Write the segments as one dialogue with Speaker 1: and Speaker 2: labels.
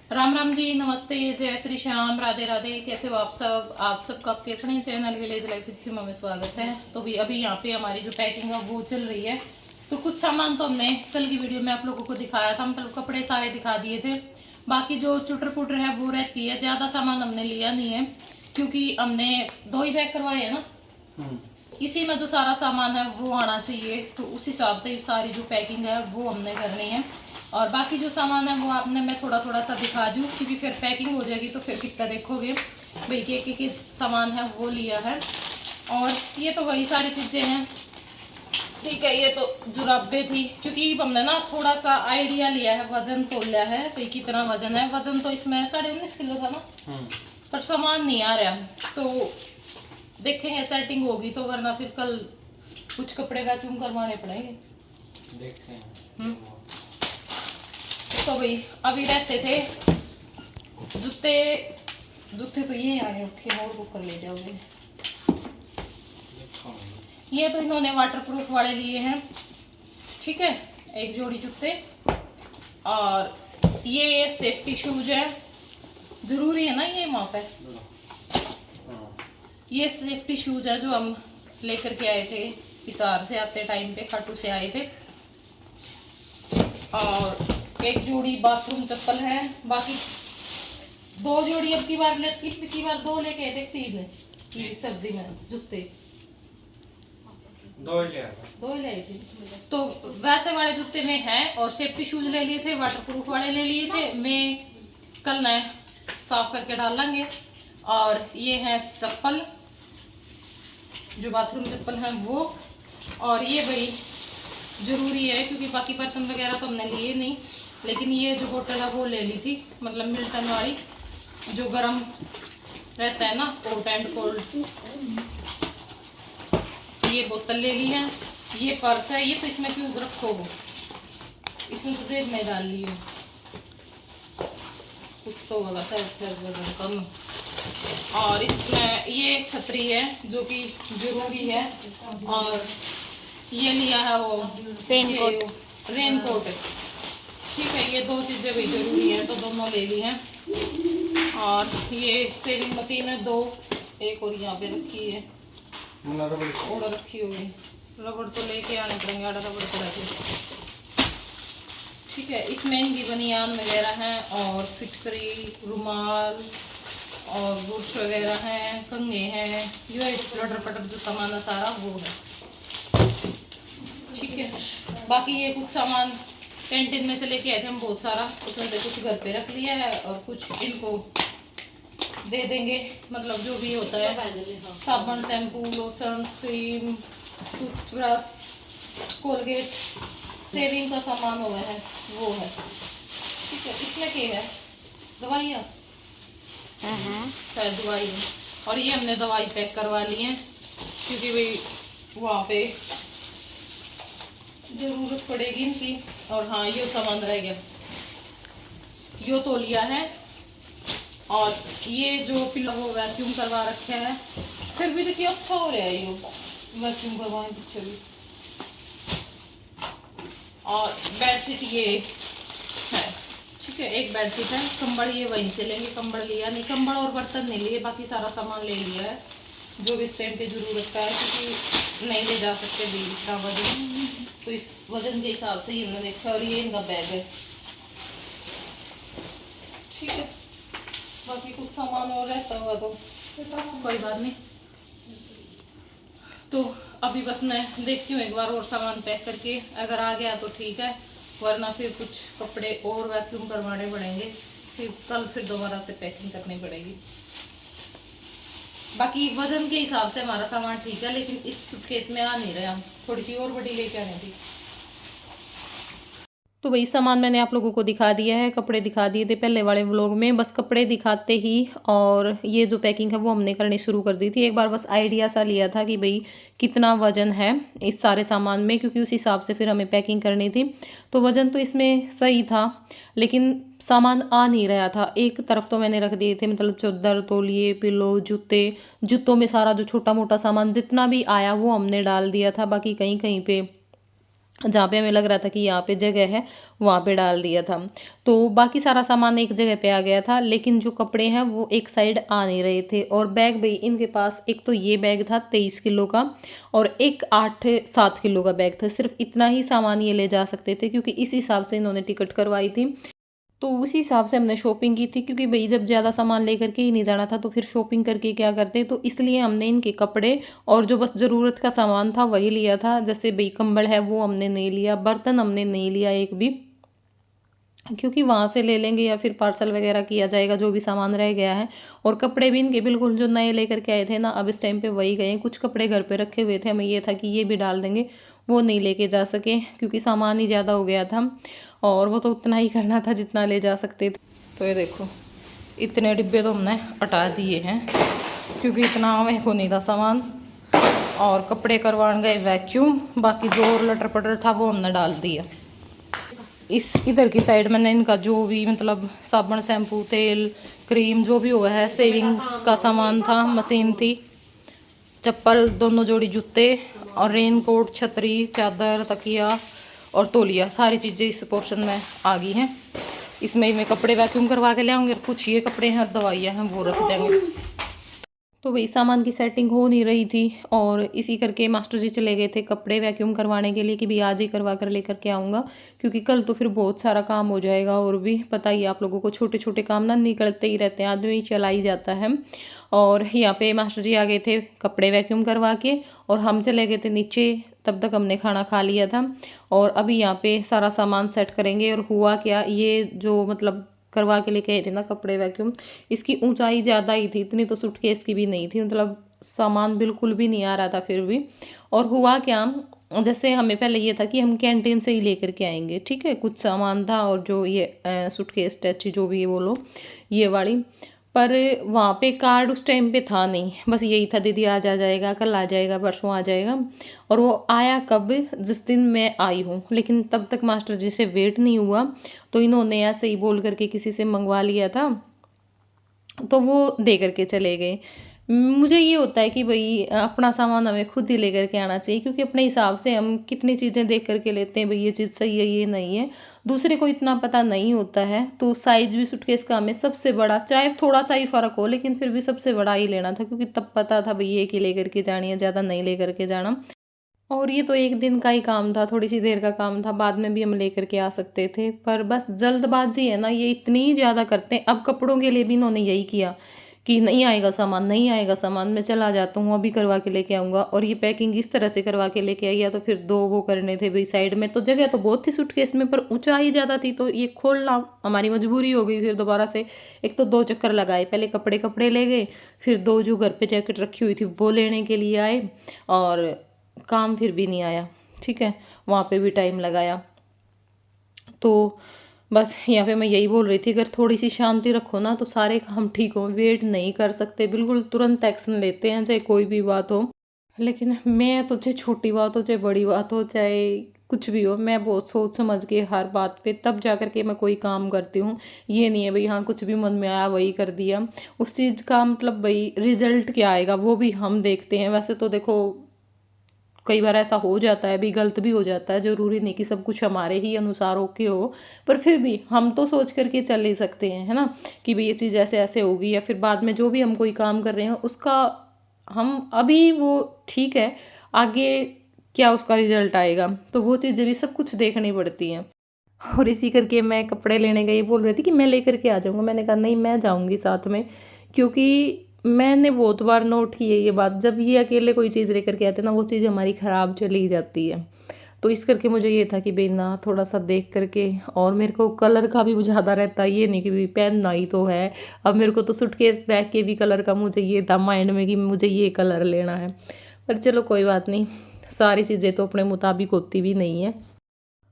Speaker 1: राम राम जी, नमस्ते, जय श्री श्याम, राधे राधे। कैसे हो आप सब? आप सबका आपके अपने चैनल विलेज लाइफ जिम में स्वागत है। तो भी अभी यहाँ पे हमारी जो पैकिंग है वो चल रही है। तो कुछ सामान तो हमने कल की वीडियो में आप लोगों को दिखाया था, मतलब कपड़े सारे दिखा दिए थे। बाकी जो चुटर पुटर है वो रहती है, ज़्यादा सामान हमने लिया नहीं है क्योंकि हमने 2 ही पैक करवाए है ना। इसी में जो सारा सामान है वो आना चाहिए, तो उस हिसाब से सारी जो पैकिंग है वो हमने करनी है। और बाकी जो सामान है वो आपने मैं थोड़ा थोड़ा सा दिखा दूँ क्योंकि फिर पैकिंग हो जाएगी तो फिर कितना देखोगे भाई के सामान है वो लिया है। और ये तो वही सारी चीज़ें हैं, ठीक है। ये तो जुराबे थी क्योंकि हमने ना थोड़ा सा आइडिया लिया है, वजन तोल लिया है भाई कितना वजन है। वजन तो इसमें 19.5 किलो था ना, पर सामान नहीं आ रहा, तो देखेंगे सेटिंग होगी तो, वरना फिर कल कुछ कपड़े वैक्यूम करवाने पड़ेंगे, देखते हैं। तो भाई अभी रहते थे जूते, जूते तो ये आने रखे और बुक कर ले जाओगे। ये तो इन्होंने वाटरप्रूफ वाले लिए हैं, ठीक है, एक जोड़ी जूते। और ये सेफ्टी शूज है, जरूरी है ना ये वहाँ पे। ये सेफ्टी शूज है जो हम लेकर के आए थे हिसार से आते टाइम पे, खाटू से आए थे। और एक जोड़ी बाथरूम चप्पल है, बाकी 2 जोड़ी अब की बार की बार 2 लेके थे, 3 सब्जी में जूते 2 ले आए थे। तो वैसे वाले जूते में है, और सेफ्टी शूज ले लिए थे, वाटरप्रूफ वाले ले लिए थे। मैं कल नए साफ करके डाल लेंगे। और ये है चप्पल, जो बाथरूम चप्पल है वो। और ये भाई जरूरी है क्योंकि बाकी बर्तन वगैरह तो हमने लिए नहीं, लेकिन ये जो बोतल है वो ले ली थी, मतलब मिल्टन वाली, जो गर्म रहता है ना, कोल्ड एंड कोल्ड। ये बोतल ले ली है। ये पर्स है, ये तो इसमें क्यों रखो हो, इसमें तो जेब में डाल लियो, कुछ तो होगा शायद वजन कम। और इसमें ये एक छतरी है जो कि जरूरी है। और ये लिया है वो रेन कोट, ठीक है। ये 2 चीज़ें भी जरूरी है तो दोनों ले ली हैं। और ये सेविंग मशीन है 2, एक और यहाँ पे रखी है, और रखी होगी। रबड़ तो लेके आने पड़ेंगे, रबड़ तो रखे, ठीक है। इसमें इनकी बनियान वगैरह हैं, और फिटकरी, रुमाल और बुर्श वगैरह हैं, कंघे हैं, जो है लटर पटर जो सामान है सारा वो है, ठीक है। बाकी ये कुछ सामान कैंटीन में से लेके आए थे हम बहुत सारा, उसमें से कुछ घर पे रख लिया है और कुछ इनको दे देंगे, मतलब जो भी होता है, साबुन, shampoo, lotion, cream, toothbrush, Colgate, saving का सामान हुआ है वो है, ठीक है। इसमें क्या है, दवाइयाँ, शायद दवाई है। और ये हमने दवाई पैक करवा ली है क्योंकि भाई वहाँ पे जरूरत पड़ेगी इनकी। और हाँ, ये सामान रह गया, यो तो लिया है। और ये जो पिलो वो वैक्यूम करवा रखा है, फिर भी देखिए अच्छा हो रहा है ये वैक्यूम करवाए पीछे भी। और बेडशीट ये है, ठीक है, एक बेडशीट है। कंबल ये वहीं से लेंगे, कंबल लिया नहीं, कंबल और बर्तन नहीं लिए, बाकी सारा सामान ले लिया है जो भी इस टाइम पे जरूरत का है, क्योंकि नहीं ले जा सकते भी इतना वजन, तो इस वजन के हिसाब से ही हमने देखा। और ये इनका बैग है, ठीक है। बाकी कुछ सामान और रहता हुआ तो कोई बात नहीं। तो अभी बस मैं देखती हूँ एक बार और सामान पैक करके, अगर आ गया तो ठीक है, वरना फिर कुछ कपड़े और वैक्यूम करवाने पड़ेंगे, फिर कल फिर दोबारा से पैकिंग करनी पड़ेगी। बाकी वजन के हिसाब से हमारा सामान ठीक है, लेकिन इस सूटकेस में आ नहीं रहा, थोड़ी सी और बड़ी लेके आनी थी। तो वही सामान मैंने आप लोगों को दिखा दिया है, कपड़े दिखा दिए थे पहले वाले व्लॉग में, बस कपड़े दिखाते ही और ये जो पैकिंग है वो हमने करनी शुरू कर दी थी। एक बार बस आइडिया सा लिया था कि भाई कितना वजन है इस सारे सामान में, क्योंकि उस हिसाब से फिर हमें पैकिंग करनी थी। तो वजन तो इसमें सही था, लेकिन सामान आ नहीं रहा था। एक तरफ तो मैंने रख दिए थे, मतलब चादर, तौलिए, पिलो, जूते, जूतों में सारा जो छोटा मोटा सामान जितना भी आया वो हमने डाल दिया था। बाकी कहीं कहीं पे जहाँ पे हमें लग रहा था कि यहाँ पे जगह है वहाँ पे डाल दिया था। तो बाकी सारा सामान एक जगह पे आ गया था, लेकिन जो कपड़े हैं वो एक साइड आ नहीं रहे थे। और बैग भी इनके पास, एक तो ये बैग था 23 किलो का और एक 8-7 किलो का बैग था। सिर्फ इतना ही सामान ये ले जा सकते थे, क्योंकि इस हिसाब से इन्होंने टिकट करवाई थी। तो उसी हिसाब से हमने शॉपिंग की थी, क्योंकि भई जब ज़्यादा सामान लेकर के ही नहीं जाना था तो फिर शॉपिंग करके क्या करते। तो इसलिए हमने इनके कपड़े और जो बस ज़रूरत का सामान था वही लिया था। जैसे भई कंबल है वो हमने नहीं लिया, बर्तन हमने नहीं लिया एक भी, क्योंकि वहाँ से ले लेंगे या फिर पार्सल वगैरह किया जाएगा जो भी सामान रह गया है। और कपड़े भी इनके बिल्कुल जो नए लेकर के आए थे ना, अब इस टाइम पे वही गए हैं। कुछ कपड़े घर पे रखे हुए थे, हमें ये था कि ये भी डाल देंगे, वो नहीं लेके जा सके क्योंकि सामान ही ज़्यादा हो गया था और वो तो उतना ही करना था जितना ले जा सकते थे। तो ये देखो, इतने डिब्बे तो हमने हटा दिए हैं क्योंकि इतना मेरे को नहीं था सामान। और कपड़े करवाने गए वैक्यूम, बाकी जो और लटर पटर था वो हमने डाल दिया। इस इधर की साइड मैंने इनका जो भी मतलब साबुन, शैम्पू, तेल, क्रीम जो भी हुआ है, सेविंग का सामान था, मशीन थी, चप्पल, दोनों जोड़ी जूते और रेन कोट, छतरी, चादर, तकिया और तौलिया, सारी चीज़ें इस पोर्शन में आ गई हैं। इसमें ही मैं कपड़े वैक्यूम करवा के ले आऊँगी और कुछ ये कपड़े हैं, दवाइयाँ हैं, वो रख देंगे। तो वही सामान की सेटिंग हो नहीं रही थी और इसी करके मास्टर जी चले गए थे कपड़े वैक्यूम करवाने के लिए कि भी आज ही करवा कर लेकर के आऊँगा, क्योंकि कल तो फिर बहुत सारा काम हो जाएगा। और भी पता ही आप लोगों को छोटे छोटे काम ना निकलते ही रहते हैं, आदमी चला ही जाता है। और यहाँ पे मास्टर जी आ गए थे कपड़े वैक्यूम करवा के और हम चले गए थे नीचे। तब तक हमने खाना खा लिया था और अभी यहाँ पे सारा सामान सेट करेंगे। और हुआ क्या, ये जो मतलब करवा के लेके आए थे ना कपड़े वैक्यूम, इसकी ऊंचाई ज़्यादा ही थी, इतनी तो सूटकेस की भी नहीं थी, मतलब सामान बिल्कुल भी नहीं आ रहा था फिर भी। और हुआ क्या, जैसे हमें पहले ये था कि हम कैंटीन से ही लेकर के आएंगे, ठीक है, कुछ सामान था और जो ये सूटकेस टैची जो भी है बोलो ये वाली। पर वहाँ पे कार्ड उस टाइम पे था नहीं, बस यही था दीदी आज आ जाएगा, कल आ जाएगा, परसों आ जाएगा। और वो आया कब, जिस दिन मैं आई हूँ, लेकिन तब तक मास्टर जी से वेट नहीं हुआ तो इन्होंने ऐसे ही बोल करके किसी से मंगवा लिया था, तो वो दे करके चले गए। मुझे ये होता है कि भाई अपना सामान हमें खुद ही लेकर के आना चाहिए, क्योंकि अपने हिसाब से हम कितनी चीज़ें देख करके लेते हैं, भाई ये चीज़ सही है ये नहीं है, दूसरे को इतना पता नहीं होता है। तो साइज़ भी सूटकेस का हमें सबसे बड़ा, चाहे थोड़ा सा ही फ़र्क हो लेकिन फिर भी सबसे बड़ा ही लेना था, क्योंकि तब पता था भाई एक ही लेकर के जानी है, ज़्यादा नहीं लेकर के जाना। और ये तो एक दिन का ही काम था, थोड़ी सी देर का काम था, बाद में भी हम लेकर के आ सकते थे, पर बस जल्दबाजी है ना, ये इतनी ज़्यादा करते हैं। अब कपड़ों के लिए भी इन्होंने यही किया कि नहीं आएगा सामान, नहीं आएगा सामान, मैं चला जाता हूँ, अभी करवा के लेके आऊँगा। और ये पैकिंग इस तरह से करवा के लेके आई, या तो फिर दो वो करने थे भाई साइड में, तो जगह तो बहुत थी सूटकेस में पर ऊंचाई ज़्यादा थी, तो ये खोलना हमारी मजबूरी हो गई। फिर दोबारा से एक तो 2 चक्कर लगाए, पहले कपड़े कपड़े ले गए, फिर दो जो घर पे जैकेट रखी हुई थी वो लेने के लिए आए, और काम फिर भी नहीं आया, ठीक है, वहाँ पे भी टाइम लगाया। तो बस यहाँ पे मैं यही बोल रही थी, अगर थोड़ी सी शांति रखो ना तो सारे काम ठीक हो। वेट नहीं कर सकते, बिल्कुल तुरंत एक्शन लेते हैं चाहे कोई भी बात हो। लेकिन मैं तो चाहे छोटी बात हो चाहे बड़ी बात हो चाहे कुछ भी हो, मैं बहुत सोच समझ के हर बात पे तब जा कर के मैं कोई काम करती हूँ। ये नहीं है भाई हाँ कुछ भी मन में आया वही कर दिया, उस चीज़ का मतलब भाई रिजल्ट क्या आएगा वो भी हम देखते हैं। वैसे तो देखो कई बार ऐसा हो जाता है भी, गलत भी हो जाता है, ज़रूरी नहीं कि सब कुछ हमारे ही अनुसार ओके हो, पर फिर भी हम तो सोच करके चल ही सकते हैं, है ना, कि भाई ये चीज़ ऐसे ऐसे होगी, या फिर बाद में जो भी हम कोई काम कर रहे हैं उसका हम अभी वो ठीक है, आगे क्या उसका रिजल्ट आएगा, तो वो चीज़ें भी सब कुछ देखनी पड़ती हैं। और इसी करके मैं कपड़े लेने गई, बोल रही थी कि मैं लेकर के आ जाऊँगा, मैंने कहा नहीं मैं जाऊँगी साथ में, क्योंकि मैंने बहुत बार नोट की है ये बात, जब ये अकेले कोई चीज़ लेकर के आते हैं ना वो चीज़ हमारी ख़राब चली जाती है। तो इस करके मुझे ये था कि भाई ना थोड़ा सा देख करके, और मेरे को कलर का भी ज़्यादा रहता है, ये नहीं कि भाई पहनना ही तो है। अब मेरे को तो सूटकेस बैग के भी कलर का मुझे ये था माइंड में कि मुझे ये कलर लेना है, पर चलो कोई बात नहीं, सारी चीज़ें तो अपने मुताबिक होती भी नहीं है।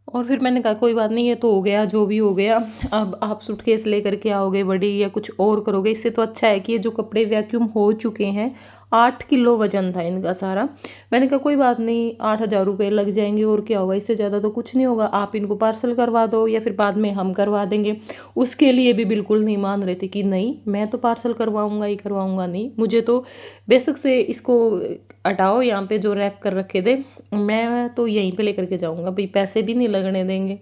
Speaker 1: और फिर मैंने कहा कोई बात नहीं, ये तो हो गया जो भी हो गया, अब आप सूटकेस लेकर के आओगे बड़ी या कुछ और करोगे, इससे तो अच्छा है कि ये जो कपड़े वैक्यूम हो चुके हैं 8 किलो वज़न था इनका सारा। मैंने कहा कोई बात नहीं, 8,000 रुपये लग जाएंगे और क्या होगा, इससे ज़्यादा तो कुछ नहीं होगा, आप इनको पार्सल करवा दो या फिर बाद में हम करवा देंगे। उसके लिए भी बिल्कुल नहीं मान रहे थे कि नहीं मैं तो पार्सल करवाऊँगा ही करवाऊँगा, नहीं मुझे तो बेशक से इसको हटाओ यहाँ पे जो रैप कर रखे थे, मैं तो यहीं पे लेकर के जाऊँगा भाई, पैसे भी नहीं लगने देंगे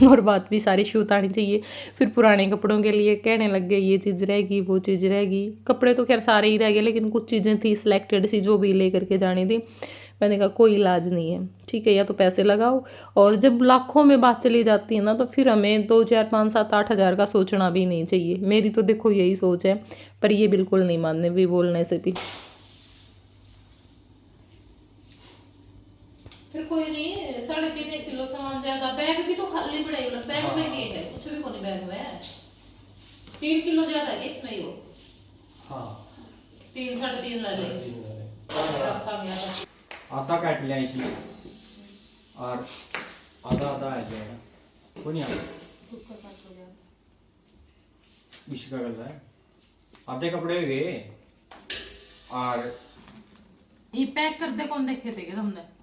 Speaker 1: और बात भी सारी शूट आनी चाहिए। फिर पुराने कपड़ों के लिए कहने लग गए ये चीज़ रहेगी वो चीज़ रहेगी। कपड़े तो खैर सारे ही रह गए, लेकिन कुछ चीज़ें थी सिलेक्टेड सी जो भी लेकर के जानी थी। मैंने कहा कोई इलाज नहीं है, ठीक है, या तो पैसे लगाओ, और जब लाखों में बात चली जाती है ना तो फिर हमें 2 4 5 7 8 हज़ार का सोचना भी नहीं चाहिए। मेरी तो देखो यही सोच है, पर ये बिल्कुल नहीं मानने भी, बोलने से भी। फिर कोई नहीं, 3.5 किलो सामान ज्यादा, बैग भी तो खाली पड़े, बैग में ये है कुछ भी कोनी बैग में, 3 किलो ज्यादा है इसमें यो। हाँ 3 3.5 ले ले रखा गया था।
Speaker 2: आधा काट लिया इसमें और आधा आधा आ जाएगा, कोई नहीं आधा इसका कर रहा है, आधे कपड़े गए और
Speaker 1: ये पैक कर दे, कौन देखे थे हमने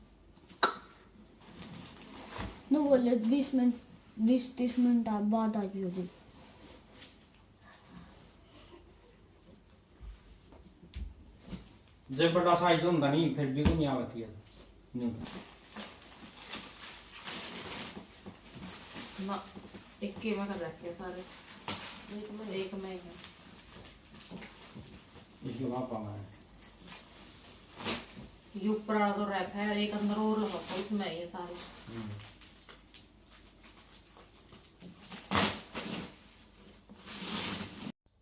Speaker 3: No बोले 20 मिनट 20-30 मिनट बाद आ जाओगी।
Speaker 2: जब बड़ा साइज होता नहीं फिर भी कोई नहीं आवती है नहीं
Speaker 1: ना, एक के में कर रखे सारे, एक में ही है
Speaker 2: इसलिए वहाँ पाना है।
Speaker 1: ये ऊपर वाला तो रैप है, एक अंदर और लगा था उसमें ये सारे।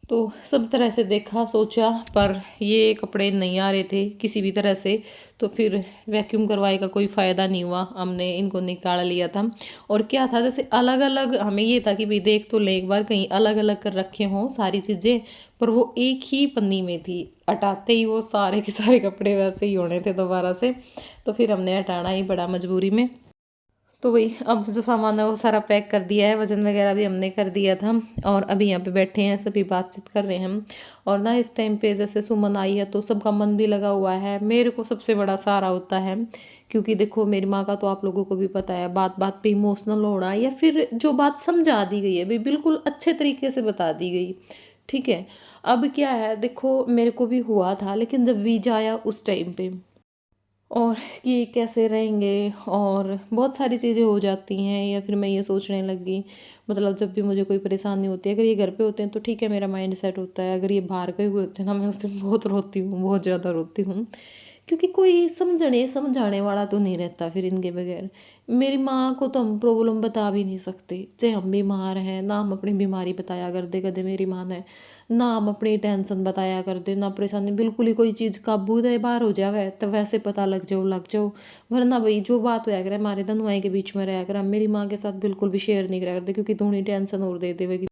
Speaker 1: तो सब तरह से देखा सोचा, पर ये कपड़े नहीं आ रहे थे किसी भी तरह से, तो फिर वैक्यूम करवाए का कोई फ़ायदा नहीं हुआ, हमने इनको निकाल लिया था। और क्या था, जैसे अलग अलग हमें ये था कि भाई देख तो ले एक बार, कहीं अलग अलग कर रखे हों सारी चीज़ें, पर वो एक ही पन्नी में थी, हटाते ही वो सारे के सारे कपड़े वैसे ही होने थे दोबारा से, तो फिर हमने हटाना ही पड़ा मजबूरी में। तो वही अब जो सामान है वो सारा पैक कर दिया है, वज़न वगैरह भी हमने कर दिया था, और अभी यहाँ पे बैठे हैं सभी बातचीत कर रहे हैं हम। और ना इस टाइम पे जैसे सुमन आई है तो सबका मन भी लगा हुआ है, मेरे को सबसे बड़ा सहारा होता है, क्योंकि देखो मेरी माँ का तो आप लोगों को भी पता है, बात बात पे इमोशनल होना, या फिर जो बात समझा दी गई है भाई बिल्कुल अच्छे तरीके से बता दी गई, ठीक है। अब क्या है देखो, मेरे को भी हुआ था, लेकिन जब वीजा आया उस टाइम पे, और कि कैसे रहेंगे और बहुत सारी चीज़ें हो जाती हैं, या फिर मैं ये सोचने लग गई, मतलब जब भी मुझे कोई परेशानी होती है, अगर ये घर पे होते हैं तो ठीक है मेरा माइंड सेट होता है, अगर ये बाहर गए हुए होते हैं ना मैं उस दिन बहुत रोती हूँ, बहुत ज़्यादा रोती हूँ, क्योंकि कोई समझाने वाला तो नहीं रहता फिर इनके बगैर। मेरी माँ को तो हम प्रॉब्लम बता भी नहीं सकते, चाहे हम बीमार हैं ना, हम अपनी बीमारी बताया कर दे कदे मेरी माँ ने, ना हम अपनी टेंशन बताया कर दे, ना परेशानी, बिल्कुल ही कोई चीज़ काबू दे बाहर हो जावे तो वैसे पता लग जाओ, वरना भाई जो बात होया करे हमारे दोनों के बीच में रहा कर, मेरी माँ के साथ बिल्कुल भी शेयर नहीं करा करते, क्योंकि थोड़ी टेंशन और दे देगी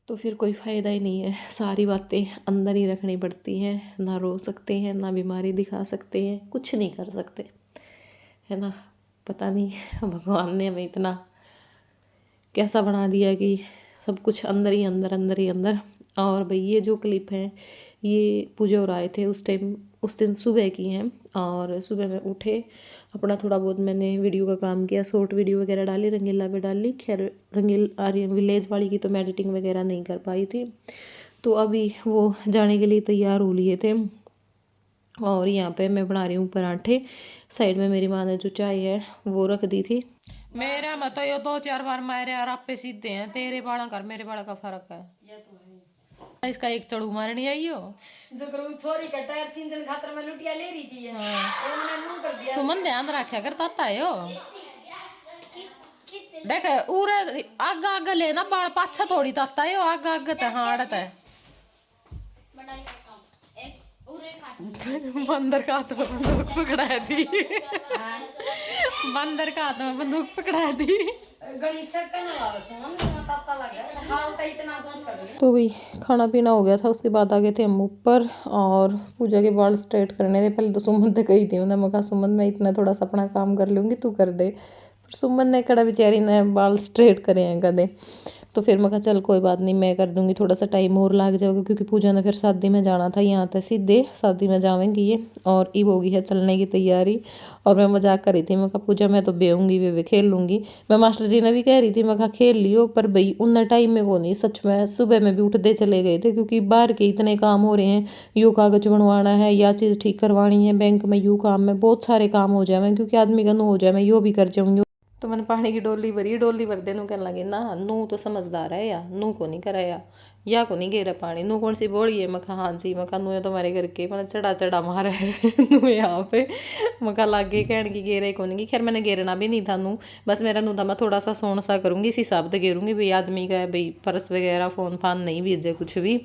Speaker 1: तो फिर कोई फ़ायदा ही नहीं है, सारी बातें अंदर ही रखनी पड़ती हैं, ना रो सकते हैं ना बीमारी दिखा सकते हैं, कुछ नहीं कर सकते, है ना। पता नहीं भगवान ने हमें इतना कैसा बना दिया कि सब कुछ अंदर ही अंदर, अंदर ही अंदर। और भाई ये जो क्लिप है ये पूजा और आए थे उस टाइम, उस दिन सुबह की हैं, और सुबह में उठे अपना थोड़ा बहुत मैंने वीडियो का काम किया, शॉर्ट वीडियो वगैरह डाली, रंगीला पे डाली, खैर रंगील आर्यन विलेज वाली की तो मैं एडिटिंग वगैरह नहीं कर पाई थी। तो अभी वो जाने के लिए तैयार हो लिए थे, और यहाँ पे मैं बना रही हूँ पराठे, साइड में मेरी माँ ने जो चाय है वो रख दी थी। मेरा मत यो 2 4 बार मारे और आप पे सीधे हैं, तेरे बाड़ा कर मेरे बाड़ा का फर्क है, ये तो है। इसका एक चढ़ू मारनी आई हो
Speaker 3: जो करू छोरी का टायर सीजन खातर में लुटिया ले रही थी,
Speaker 1: हाँ।
Speaker 3: और मैंने मुंह कर दिया।
Speaker 1: सुमन ध्यान रखा कर ताता है हो, देख उरे आग आग लेना बाल पाछा थोड़ी ताता है, आग आग ते हाड़त है बंदर का हाथ में बंदूक पकड़ा दी, बंदर का हाथ में बंदूक पकड़ा दी। तो भाई खाना पीना हो गया था, उसके बाद आ गए थे हम ऊपर, और पूजा के बाल स्ट्रेट करने थे। पहले तो सुमन तक गई थी, उन्हें कहा सुमन मैं इतना थोड़ा सा अपना काम कर लूँगी, तू कर दे। पर सुमन ने कड़ा बेचारी ने बाल स्ट्रेट करे हैं कदे, तो फिर मैं कहा चल कोई बात नहीं, मैं कर दूँगी, थोड़ा सा टाइम और लग जाएगा क्योंकि पूजा ने फिर शादी में जाना था, यहाँ तक सीधे शादी में जावेंगी ये। और ईब होगी है चलने की तैयारी। और मैं मजाक कर रही थी, मैं कहा पूजा मैं तो बेहूँगी वे खेल लूँगी। मैं मास्टर जी ने भी कह रही थी, मैं कहा खेल लियो, पर भाई उन टाइम में को नहीं, सच में सुबह में भी उठते चले गए थे क्योंकि बाहर के इतने काम हो रहे हैं, यूँ कागज बनवाना है या चीज़ ठीक करवानी है, बैंक में यूँ काम में बहुत सारे काम हो जाए क्योंकि आदमी का नू हो जाए मैं यो भी कर जाऊँगी। तो मैंने पानी की डोली भरी, डोली भर देनू कहने लगे ना नू तो समझदार है या नू को नहीं कराया या को नहीं गेरा पानी, नू कौन सी बोली है। मैं कहा हाँ जी, मैं कहा नू है तुम्हारे घर के, मैंने चढ़ा चढ़ा मारा है नू यहाँ पे। मैं कहा लागे कहने की गेरे को नहीं, खैर मैंने गेरना भी नहीं था नू, बस मेरा नू था मैं थोड़ा सा सोन सा करूँगी इस हिसाब से गेरूँगी भाई, आदमी का है भाई, पर्स वगैरह फ़ोन फान नहीं भेजे कुछ भी।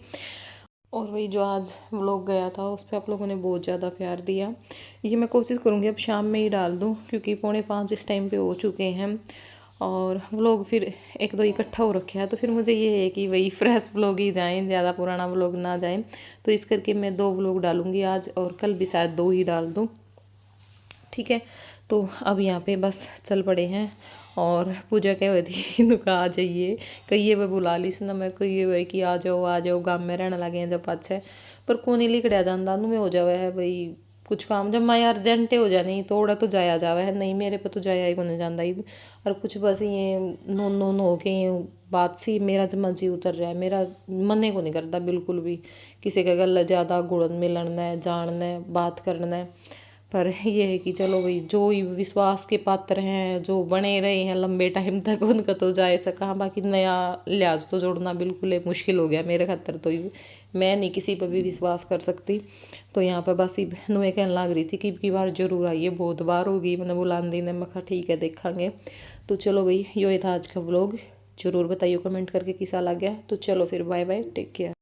Speaker 1: और वही जो आज व्लॉग गया था उस पर आप लोगों ने बहुत ज़्यादा प्यार दिया। ये मैं कोशिश करूँगी अब शाम में ही डाल दूँ क्योंकि 4:45 इस टाइम पे हो चुके हैं और व्लॉग फिर एक दो इकट्ठा हो रखा है, तो फिर मुझे ये है कि वही फ्रेश व्लॉग ही जाएँ, ज़्यादा पुराना व्लॉग ना जाए। तो इस करके मैं 2 व्लॉग डालूँगी आज और कल भी शायद 2 ही डाल दूँ, ठीक है। तो अब यहाँ पे बस चल पड़े हैं और पूजा कह हुई थी दुका आ जाइए, कहिए वह बुला ली सुना, मैं कहिए हुए कि आ जाओ गाँव में रहने लगे हैं जब अच्छा है, पर कौन ही लिखड़ा जाता में हो जावे है भाई कुछ काम, जब मैं अर्जेंट हो जाए नहीं तो उड़ा तो जाया जावे है, नहीं मेरे पे तो जाया ही को नहीं जाता ही। और कुछ बस ये नोन हो के बात सी मेरा जमा जी उतर रहा है, मेरा मन को नहीं करता बिल्कुल भी किसी का गल ज़्यादा गुड़न मिलना है जानना है बात करना है। पर ये है कि चलो भाई जो विश्वास के पात्र हैं जो बने रहे हैं लंबे टाइम तक उनका तो जाए सका, बाकी नया लिहाज तो जोड़ना बिल्कुल एक मुश्किल हो गया मेरे खातर, तो मैं नहीं किसी पर भी विश्वास कर सकती। तो यहाँ पर बस नुए कहने लग रही थी कि की बार जरूर आइए, बहुत बार होगी मैंने बुलांदी ने, मैं कहा ठीक है देखेंगे। तो चलो भाई यो था आज का व्लॉग, ज़रूर बताइए कमेंट करके कैसा लग गया। तो चलो फिर बाय बाय, टेक केयर।